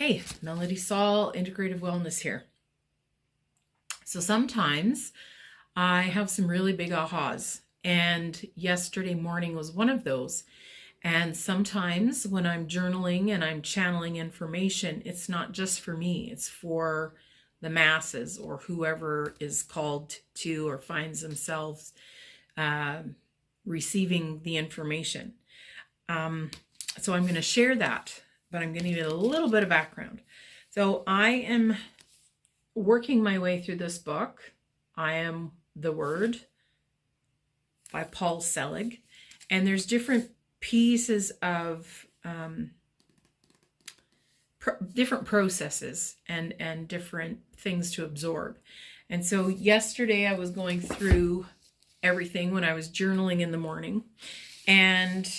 Hey, Melody Saul, Integrative Wellness here. So sometimes I have some really big ahas, and yesterday morning was one of those. And sometimes when I'm journaling and I'm channeling information, it's not just for me, it's for the masses or whoever is called to or finds themselves receiving the information. So I'm going to share that, but I'm going to give you a little bit of background. So I am working my way through this book. I Am the Word by Paul Selig. And there's different pieces of different processes and different things to absorb. And so yesterday I was going through everything when I was journaling in the morning. And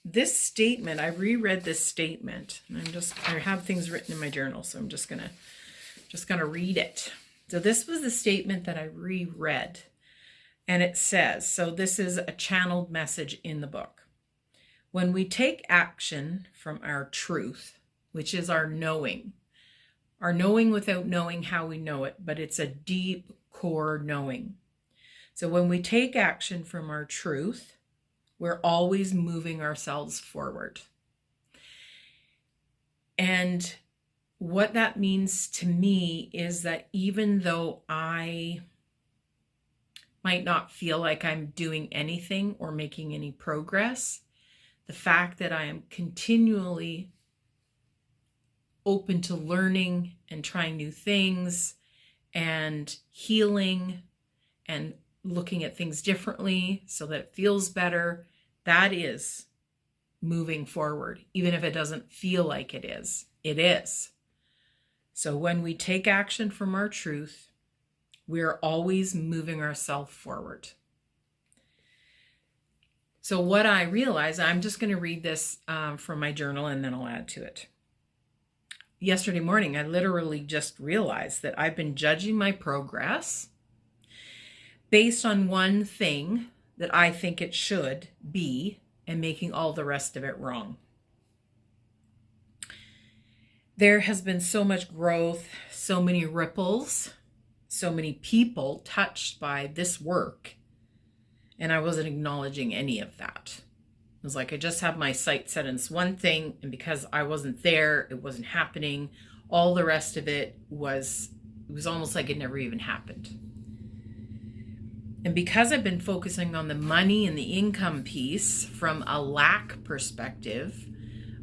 this statement, I reread this statement, and I have things written in my journal, so I'm just gonna read it. So this was the statement that I reread, and it says, so this is a channeled message in the book. When we take action from our truth, which is our knowing without knowing how we know it, but it's a deep core knowing. So when we take action from our truth, we're always moving ourselves forward. And what that means to me is that even though I might not feel like I'm doing anything or making any progress, the fact that I am continually open to learning and trying new things and healing and looking at things differently so that it feels better, that is moving forward. Even if it doesn't feel like it is, it is. So when we take action from our truth, we're always moving ourselves forward. So what I realized, I'm just going to read this from my journal and then I'll add to it. Yesterday morning, I literally just realized that I've been judging my progress based on one thing that I think it should be and making all the rest of it wrong. There has been so much growth, so many ripples, so many people touched by this work, and I wasn't acknowledging any of that. It was like I just have my sight set on one thing, and because I wasn't there, it wasn't happening. All the rest of it was almost like it never even happened. And because I've been focusing on the money and the income piece from a lack perspective,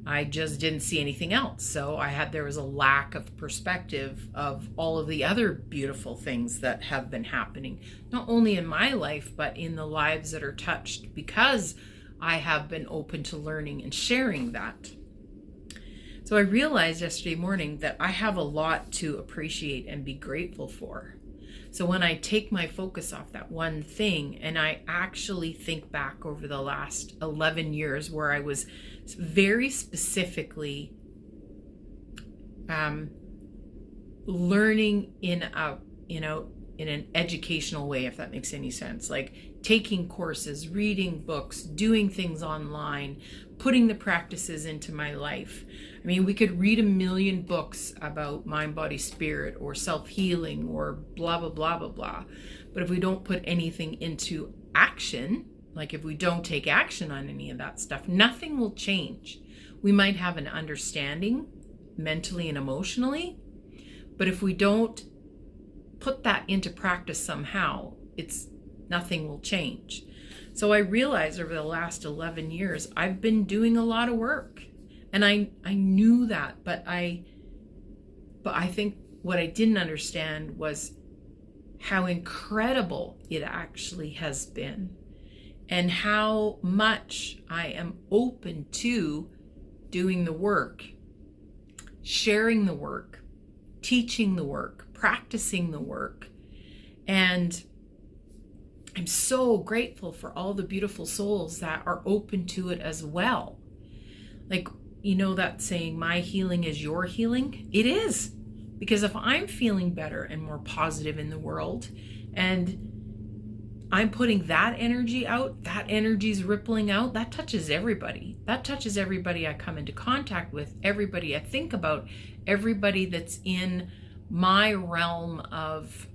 I just didn't see anything else. So there was a lack of perspective of all of the other beautiful things that have been happening, not only in my life, but in the lives that are touched because I have been open to learning and sharing that. So I realized yesterday morning that I have a lot to appreciate and be grateful for. So when I take my focus off that one thing and I actually think back over the last 11 years where I was very specifically learning in an educational way, if that makes any sense, like taking courses, reading books, doing things online, putting the practices into my life. I mean, we could read a million books about mind, body, spirit, or self-healing, or blah, blah, blah, blah, blah. But if we don't put anything into action, like if we don't take action on any of that stuff, nothing will change. We might have an understanding mentally and emotionally, but if we don't put that into practice somehow, nothing will change. So I realized over the last 11 years, I've been doing a lot of work. And I knew that, but I think what I didn't understand was how incredible it actually has been and how much I am open to doing the work, sharing the work, teaching the work, practicing the work. And I'm so grateful for all the beautiful souls that are open to it as well. Like, you know that saying, my healing is your healing? It is. Because if I'm feeling better and more positive in the world, and I'm putting that energy out, that energy's rippling out, that touches everybody. That touches everybody I come into contact with, everybody I think about, everybody that's in my realm of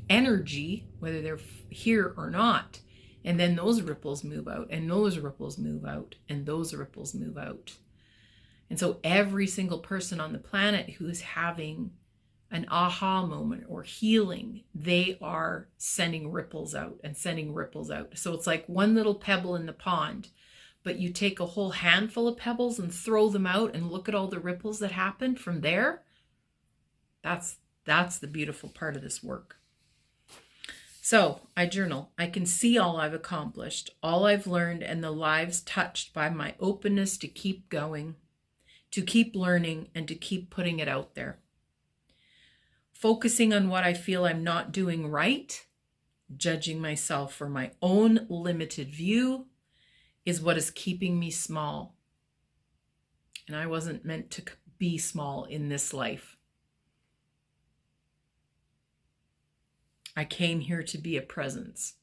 energy, whether they're here or not. And then those ripples move out, and those ripples move out, and those ripples move out. And so every single person on the planet who is having an aha moment or healing, they are sending ripples out and sending ripples out. So it's like one little pebble in the pond, but you take a whole handful of pebbles and throw them out and look at all the ripples that happened from there. That's the beautiful part of this work. So I journal. I can see all I've accomplished, all I've learned, and the lives touched by my openness to keep going, to keep learning, and to keep putting it out there. Focusing on what I feel I'm not doing right, judging myself for my own limited view, is what is keeping me small. And I wasn't meant to be small in this life. I came here to be a presence.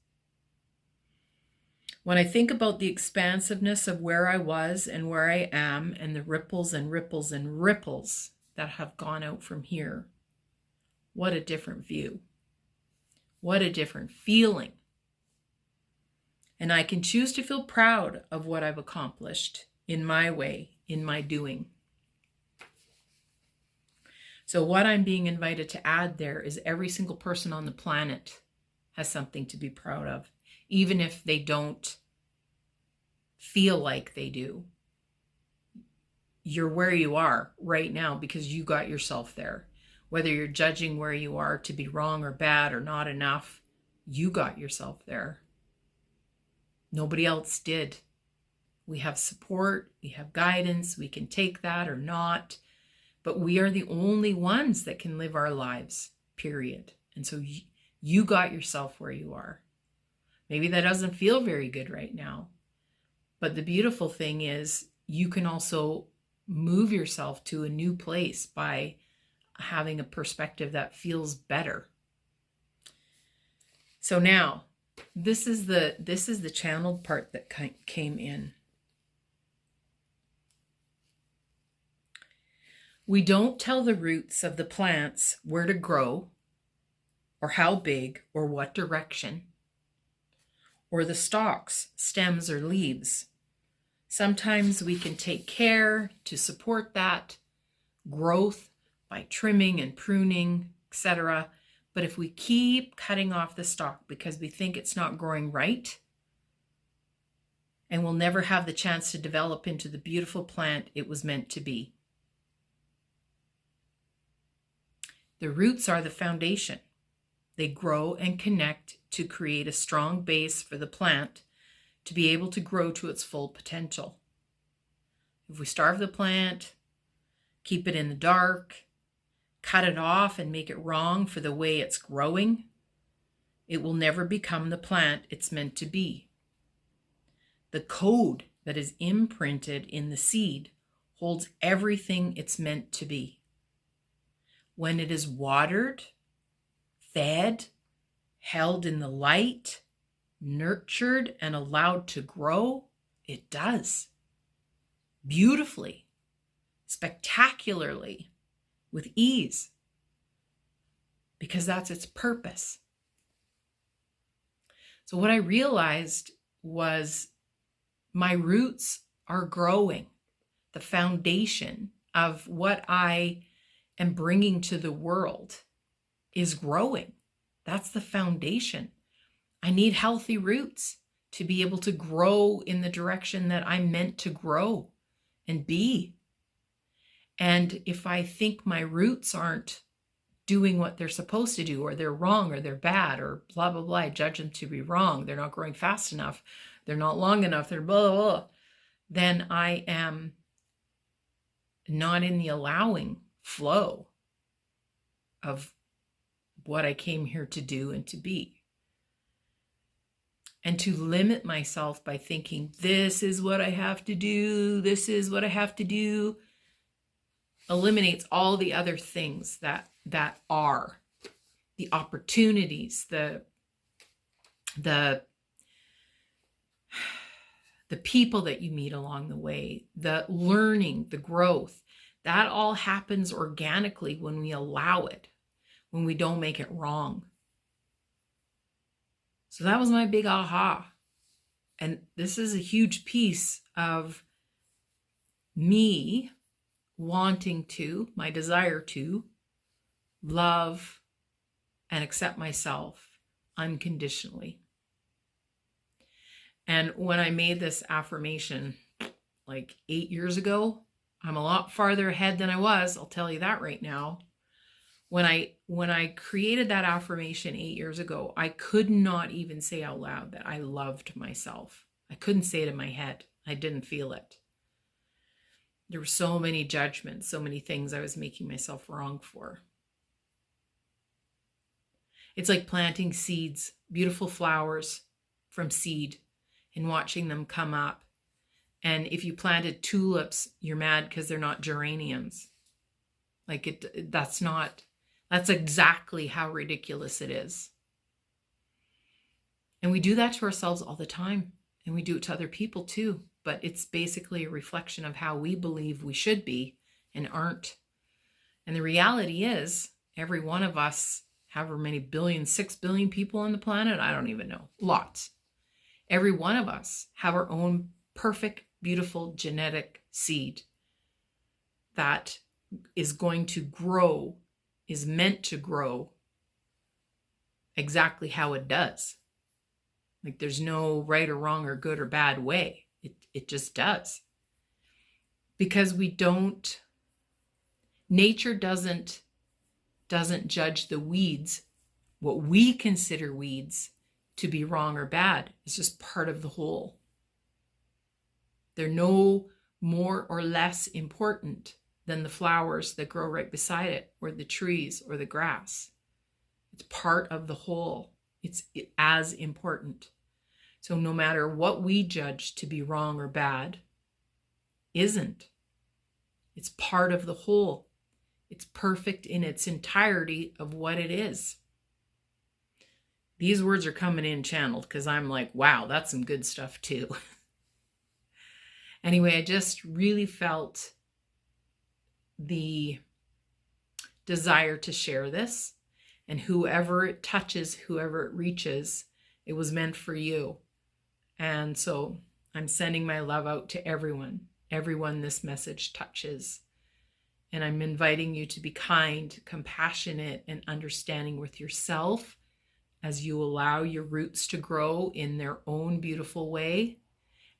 When I think about the expansiveness of where I was and where I am, and the ripples and ripples and ripples that have gone out from here, what a different view. What a different feeling. And I can choose to feel proud of what I've accomplished in my way, in my doing. So what I'm being invited to add there is every single person on the planet has something to be proud of, even if they don't feel like they do. You're where you are right now because you got yourself there. Whether you're judging where you are to be wrong or bad or not enough, you got yourself there. Nobody else did. We have support, we have guidance, we can take that or not, but we are the only ones that can live our lives, period. And so you got yourself where you are. Maybe that doesn't feel very good right now, but the beautiful thing is you can also move yourself to a new place by having a perspective that feels better. So now, this is the channeled part that came in. We don't tell the roots of the plants where to grow, or how big, or what direction, or the stalks, stems, or leaves. Sometimes we can take care to support that growth by trimming and pruning, etc. But if we keep cutting off the stalk because we think it's not growing right, and we'll never have the chance to develop into the beautiful plant it was meant to be. The roots are the foundation. They grow and connect to create a strong base for the plant to be able to grow to its full potential. If we starve the plant, keep it in the dark, cut it off and make it wrong for the way it's growing, it will never become the plant it's meant to be. The code that is imprinted in the seed holds everything it's meant to be. When it is watered, fed, held in the light, nurtured, and allowed to grow, it does. Beautifully, spectacularly, with ease, because that's its purpose. So what I realized was my roots are growing. The foundation of what I am bringing to the world is growing. That's the foundation. I need healthy roots to be able to grow in the direction that I'm meant to grow and be. And if I think my roots aren't doing what they're supposed to do, or they're wrong, or they're bad, or blah, blah, blah, I judge them to be wrong, they're not growing fast enough, they're not long enough, they're blah, blah, blah, then I am not in the allowing flow of what I came here to do and to be. And to limit myself by thinking, this is what I have to do, this is what I have to do, eliminates all the other things that are the opportunities, the the people that you meet along the way, the learning, the growth, that all happens organically when we allow it, when we don't make it wrong. So that was my big aha. And this is a huge piece of me wanting to, my desire to love and accept myself unconditionally. And when I made this affirmation like 8 years ago, I'm a lot farther ahead than I was. I'll tell you that right now. When I created that affirmation 8 years ago, I could not even say out loud that I loved myself. I couldn't say it in my head. I didn't feel it. There were so many judgments, so many things I was making myself wrong for. It's like planting seeds, beautiful flowers from seed, and watching them come up. And if you planted tulips, you're mad because they're not geraniums. That's exactly how ridiculous it is. And we do that to ourselves all the time. And we do it to other people too. But it's basically a reflection of how we believe we should be and aren't. And the reality is, every one of us, however many billion, 6 billion people on the planet, I don't even know, lots. Every one of us have our own perfect, beautiful genetic seed that is going to grow, is meant to grow exactly how it does. Like there's no right or wrong or good or bad way. It just does. Because nature doesn't judge the weeds, what we consider weeds, to be wrong or bad. It's just part of the whole. They're no more or less important than the flowers that grow right beside it, or the trees, or the grass. It's part of the whole. It's as important. So no matter what we judge to be wrong or bad, isn't. It's part of the whole. It's perfect in its entirety of what it is. These words are coming in channeled because I'm like, wow, that's some good stuff too. Anyway, I just really felt the desire to share this, and whoever it touches, whoever it reaches, it was meant for you. And so I'm sending my love out to everyone this message touches. And I'm inviting you to be kind, compassionate, and understanding with yourself as you allow your roots to grow in their own beautiful way,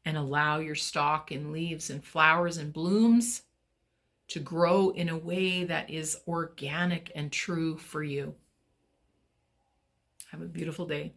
and allow your stalk and leaves and flowers and blooms to grow in a way that is organic and true for you. Have a beautiful day.